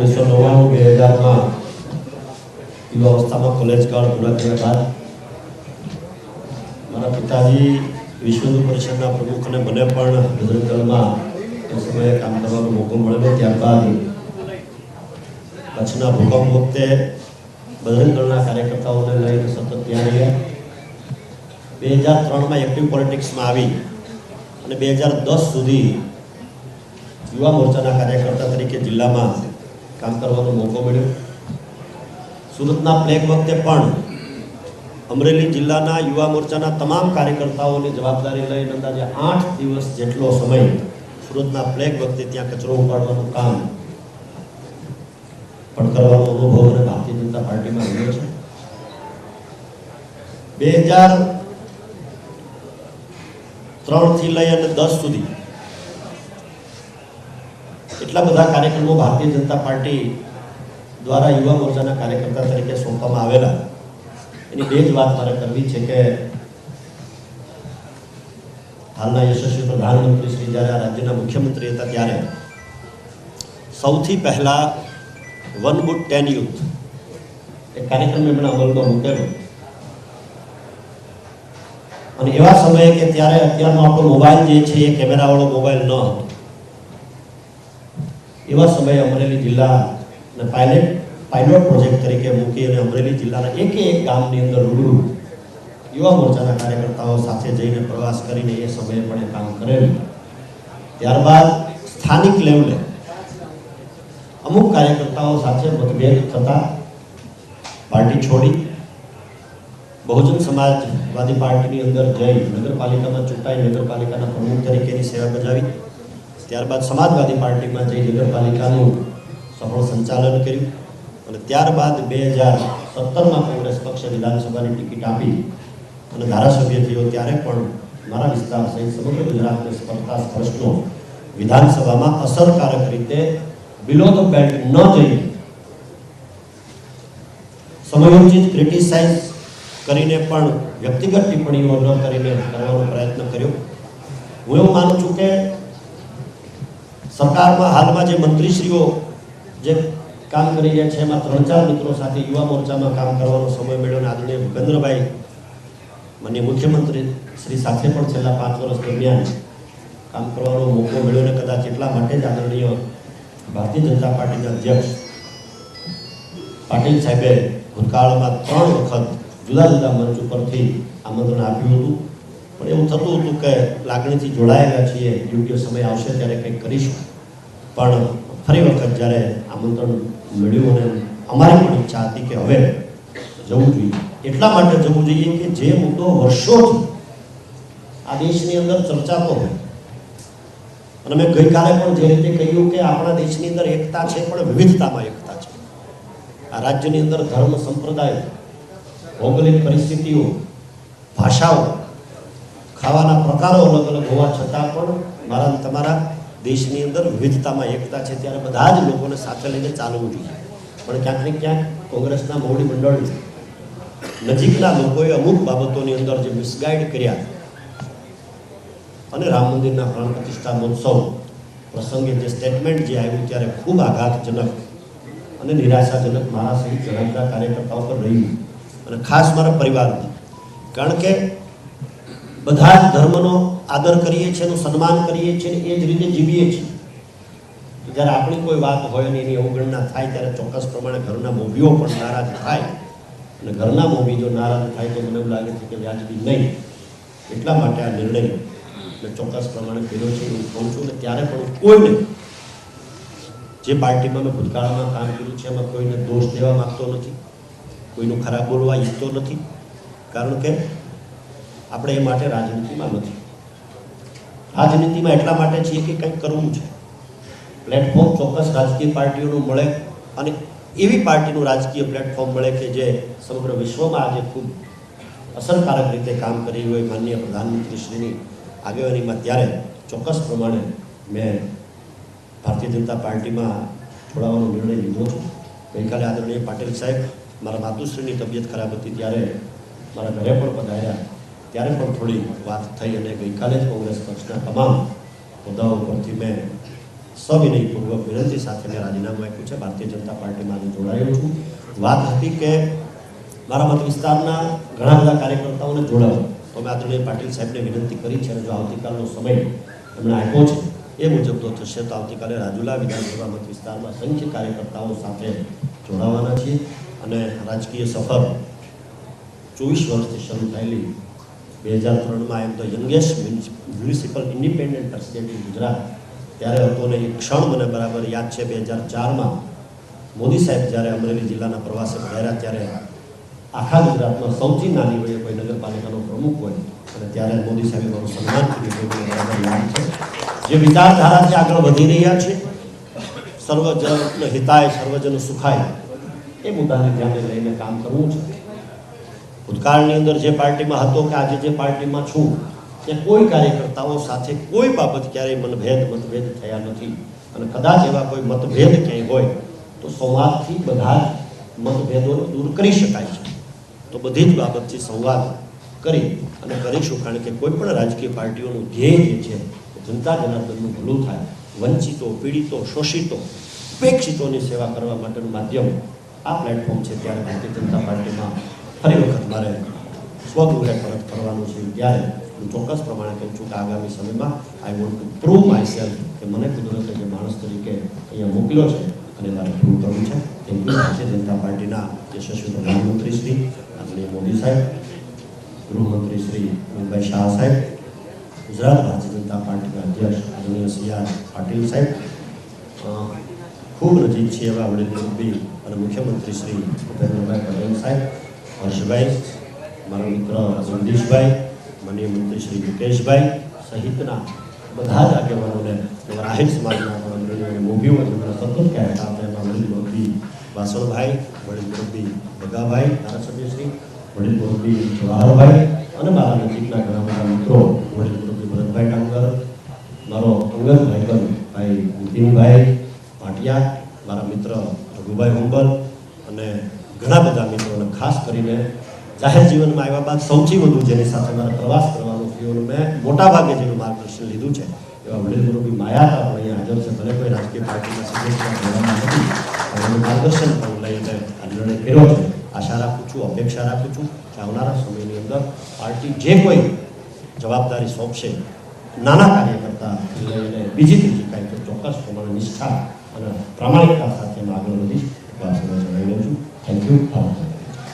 1999-2000 યુવા અવસ્થામાં કોલેજ કાળ પૂરા કર્યા બાદ મારા પિતાજી વિશ્વ હિન્દુ પરિષદના પ્રમુખ અને મને પણ બજરંગ દળમાં એ સમયે કામ કરવાનો મોકો મળેલો. ત્યારબાદ કચ્છના ભૂકંપ વખતે બજરંગ દળના કાર્યકર્તાઓને લઈને સતત ત્યાં રહ્યા. 2003માં એક્ટિવ પોલિટિક્સમાં આવી અને 2010 સુધી યુવા મોરચાના કાર્યકર્તા તરીકે જિલ્લામાં કામ કરવાનો મોકો મળ્યો. સુરતના પ્લેગ વખતે પણ અમરેલી જિલ્લાના યુવા મોરચાના તમામ કાર્યકર્તાઓની જવાબદારી લઈને અંદાજે 8 દિવસ જેટલો સમય સુરતના પ્લેગ વખતે ત્યાં કચરો ઉપાડવાનું કામ પણ કરવાનો અનુભવ અને ભારતીય જનતા પાર્ટીમાં રહ્યો છે. 2003 થી લઈ અને 10 સુધી એટલા બધા કાર્યક્રમો ભારતીય જનતા પાર્ટી દ્વારા યુવા મોરચાના કાર્યકર્તા તરીકે સોંપવામાં આવેલા. એની બે જ વાત મારે કરવી છે કે હાલના યશસ્વી પ્રધાનમંત્રી શ્રી જ્યારે રાજ્યના મુખ્યમંત્રી હતા ત્યારે સૌથી પહેલા 1 બુટ 10 યુથ એક કાર્યક્રમ એમણે અમલમાં મૂકેલો. અને એવા સમયે કે ત્યારે અત્યારનો આપણો મોબાઈલ જે છે એ કેમેરાવાળો મોબાઈલ ન હતો. એવા સમયે અમરેલી જિલ્લા પાયલોટ પ્રોજેક્ટ તરીકે મૂકી અને અમરેલી જિલ્લાના એક ગામની અંદર રૂબરૂ યુવા મોરચાના કાર્યકર્તાઓ સાથે જઈને પ્રવાસ કરીને એ સમયે પણ એ કામ કરેલું. ત્યારબાદ સ્થાનિક લેવલે અમુક કાર્યકર્તાઓ સાથે મતભેદ થતા પાર્ટી છોડી બહુજન સમાજવાદી પાર્ટીની અંદર જઈ નગરપાલિકામાં ચૂંટાઈ નગરપાલિકાના પ્રમુખ તરીકેની સેવા બજાવી. ત્યારબાદ સમાજવાદી પાર્ટીમાં જઈ નગરપાલિકાનું સફળ સંચાલન કર્યું અને ત્યારબાદ 2017માં કોંગ્રેસ પક્ષે વિધાનસભાની ટિકિટ આપી અને ધારાસભ્ય થયો. ત્યારે પણ મારા વિસ્તાર સહિત સમગ્ર ગુજરાતને સ્પર્ધા સ્પર્શનો વિધાનસભામાં અસરકારક રીતે બિલો ધ બેલ્ટ ન જઈ સમયોચિત ક્રિટિસાઇઝ કરીને પણ વ્યક્તિગત ટિપ્પણીઓ ન કરીને કરવાનો પ્રયત્ન કર્યો. હું એવું માનું છું કે સરકારમાં હાલમાં જે મંત્રીશ્રીઓ જે કામ કરી રહ્યા છે એમાં 3-4 મિત્રો સાથે યુવા મોરચામાં કામ કરવાનો સમય મળ્યો અને આદરણીય ભૂપેન્દ્રભાઈ માનનીય મુખ્યમંત્રી શ્રી સાથે પણ છેલ્લા 5 વર્ષ દરમિયાન કામ કરવાનો મોકો મળ્યો ને કદાચ એટલા માટે જ આદરણીય ભારતીય જનતા પાર્ટીના અધ્યક્ષ પાટીલ સાહેબે ભૂતકાળમાં 3 વખત જુદા જુદા મંચ ઉપરથી આમંત્રણ આપ્યું હતું. પણ એવું થતું હતું કે લાગણીથી જોડાયેલા છીએ, યોગ્ય સમય આવશે ત્યારે કંઈક કરીશું. પણ ફરી વખત જ્યારે આમંત્રણ મળ્યું અને અમારી પણ ઈચ્છા હતી કે હવે જવું જોઈએ. એટલા માટે જવું જોઈએ કે જે મુદ્દો વર્ષોથી આ દેશની અંદર ચર્ચાતો હોય અને મેં ગઈકાલે પણ જે રીતે કહ્યું કે આપણા દેશની અંદર એકતા છે પણ વિવિધતામાં એકતા છે. આ રાજ્યની અંદર ધર્મ, સંપ્રદાય, ભૌગોલિક પરિસ્થિતિઓ, ભાષાઓ, ખાવાના પ્રકારો અલગ અલગ હોવા છતાં પણ મારા તમારા દેશની અંદર વિવિધતામાં એકતા છે. ત્યારે બધા જ લોકોને સાથે લઈને ચાલવું જોઈએ. પણ ક્યાંક ને ક્યાંક કોંગ્રેસના મોવડી મંડળ નજીકના લોકોએ અમુક બાબતોની અંદર જે મિસગાઈડ કર્યા અને રામ મંદિરના પ્રાણ પ્રતિષ્ઠા મહોત્સવ પ્રસંગે જે સ્ટેટમેન્ટ જે આવ્યું ત્યારે ખૂબ આઘાતજનક અને નિરાશાજનક મારા સહિત જણાવતા કાર્યકર્તાઓ પર રહ્યું અને ખાસ મારા પરિવારને. કારણ કે બધા જ ધર્મનો આદર કરીએ છીએ, એનું સન્માન કરીએ છીએ, એ જ રીતે જીવીએ છીએ. જ્યારે આપણી કોઈ વાત હોય અને એની અવગણના થાય ત્યારે ચોક્કસ પ્રમાણે ઘરના મોભીઓ પણ નારાજ થાય અને ઘરના મોભી જો નારાજ થાય તો મને એવું લાગે છે કે વ્યાજબી નહીં. એટલા માટે આ નિર્ણય મેં ચોક્કસ પ્રમાણે કર્યો છે એવું કહું છું. અને ત્યારે પણ કોઈને જે પાર્ટીમાં મેં ભૂતકાળમાં કામ કર્યું છે એમાં કોઈને દોષ દેવા માગતો નથી, કોઈનું ખરાબ બોલવા ઈચ્છતો નથી. કારણ કે આપણે એ માટે રાજનીતિમાં નથી. રાજનીતિમાં એટલા માટે છીએ કે કંઈક કરવું છે. પ્લેટફોર્મ ચોક્કસ રાજકીય પાર્ટીઓનું મળે અને એવી પાર્ટીનું રાજકીય પ્લેટફોર્મ મળે કે જે સમગ્ર વિશ્વમાં આજે ખૂબ અસરકારક રીતે કામ કરી હોય માનનીય પ્રધાનમંત્રીશ્રીની આગેવાનીમાં. ત્યારે ચોક્કસ પ્રમાણે મેં ભારતીય જનતા પાર્ટીમાં જોડાવાનો નિર્ણય લીધો છે. ગઈકાલે આદરણીય પાટીલ સાહેબ મારા માતુશ્રીની તબિયત ખરાબ હતી ત્યારે મારા ઘરે પણ પધાર્યા. ત્યારે પણ થોડી વાત થઈ અને ગઈકાલે જ કોંગ્રેસ પક્ષના તમામ હોદ્દાઓ પરથી મેં સવિનયપૂર્વક વિનંતી સાથે મેં રાજીનામું આપ્યું છે. ભારતીય જનતા પાર્ટીમાં આજે જોડાયો છું. વાત હતી કે મારા મત વિસ્તારના ઘણા બધા કાર્યકર્તાઓને જોડાવો, તો મેં આદરણીય પાટીલ સાહેબને વિનંતી કરી છે અને જો આવતીકાલનો સમય એમણે આપ્યો છે એ મુજબ તો થશે તો આવતીકાલે રાજુલા વિધાનસભા મત વિસ્તારમાં સંખ્ય કાર્યકર્તાઓ સાથે જોડાવાના છીએ અને રાજકીય સફર 24 વર્ષથી શરૂ થયેલી 2003માં એમ તો youngest municipal independent state in Gujarat ત્યારે હતો ને એક ક્ષણ મને બરાબર યાદ છે. 2004માં મોદી સાહેબ જ્યારે અમરેલી જિલ્લાના પ્રવાસે પધાર્યા ત્યારે આખા ગુજરાતમાં સૌથી નાની વયે કોઈ નગરપાલિકાનો પ્રમુખ હોય અને ત્યારે મોદી સાહેબે મારું સન્માન કર્યું મને બરાબર યાદ છે. જે વિચારધારાથી આગળ વધી રહ્યા છે, સર્વજન હિતાય સર્વજન સુખાય, એ મુદ્દાને ધ્યાને લઈને કામ કરવું છે. ભૂતકાળની અંદર જે પાર્ટીમાં હતો કે આજે જે પાર્ટીમાં છું ત્યાં કોઈ કાર્યકર્તાઓ સાથે કોઈ બાબત ક્યારેય મતભેદ થયા નથી અને કદાચ એવા કોઈ મતભેદ ક્યાંય હોય તો સંવાદથી બધા જ મતભેદોને દૂર કરી શકાય છે. તો બધી જ બાબતથી સંવાદ કરી અને કરીશું, કારણ કે કોઈ પણ રાજકીય પાર્ટીઓનું ધ્યેય જે છે જનતા જનાર્દનનું ભલું થાય, વંચિતો, પીડિતો, શોષિતો, ઉપેક્ષિતોની સેવા કરવા માટેનું માધ્યમ આ પ્લેટફોર્મ છે. ત્યારે ભારતીય જનતા પાર્ટીમાં ફરી વખત મારે સ્વગૃહે પરત કરવાનું છે. ત્યારે હું ચોક્કસ પ્રમાણે કહું છું કે આગામી સમયમાં I want to prove my self કે મને કુદરતે જે માણસ તરીકે અહીંયા મોકલ્યો છે અને મારે પ્રૂવ કરવું છે. Thank you. ભારતીય જનતા પાર્ટીના યશસ્વી પ્રધાનમંત્રી શ્રી આદરણીય મોદી સાહેબ, ગૃહમંત્રી શ્રી અમિતભાઈ શાહ સાહેબ, ગુજરાત ભારતીય જનતા પાર્ટીના અધ્યક્ષ આદરણીય સી આર પાટીલ સાહેબ, ખૂબ નજીક છે એવા વડીલ મુરબ્બી અને મુખ્યમંત્રી શ્રી ભૂપેન્દ્રભાઈ પટેલ સાહેબ, હર્ષભાઈ, મારા મિત્ર જગદીશભાઈ, માનનીય મંત્રી શ્રી મુકેશભાઈ સહિતના બધા જ આગેવાનોને, આહિર સમાજના પણ અગ્રણીઓને મોભીઓ જેમણે સતત કહેતા હતા એમાં વડીલ મુરબ્બી વાસણભાઈ, વડીલ મુરબ્બી ભગાભાઈ ધારાસભ્યશ્રી, વડીલ મુરબ્બી જવાહરભાઈ અને મારા નજીકના ઘણા બધા મિત્રો, વડીલ મુરબ્બી ભરતભાઈ ડાંગર, મારો અંગત ભાઈબંધ ભાઈ નીતિનભાઈ ભાટિયા, મારા મિત્ર રઘુભાઈ હુંબલ અને ઘણા બધા મિત્રોને, ખાસ કરીને જાહેર જીવનમાં આવ્યા બાદ સૌથી વધુ જેની સાથે મારા પ્રવાસ કરવાનું થયું અને મેં મોટાભાગે જેનું માર્ગદર્શન લીધું છે એવા વડીલ મુરબ્બી માયાતા પણ અહીંયા હાજર છે. ભલે કોઈ રાજકીય પાર્ટીના સદસ્યમાં જોડાવા નથી પણ એનું માર્ગદર્શન પણ લઈને આ નિર્ણય કર્યો છે. આશા રાખું છું, અપેક્ષા રાખું છું કે આવનારા સમયની અંદર પાર્ટી જે કોઈ જવાબદારી સોંપશે નાના કાર્યકર્તા લઈને બીજી ત્રીજી કાંઈ તો ચોક્કસ પ્રમાણે નિષ્ઠા અને પ્રામાણિકતા સાથે આગળ વધીશ. જણાવી લઉં છું. Thank you.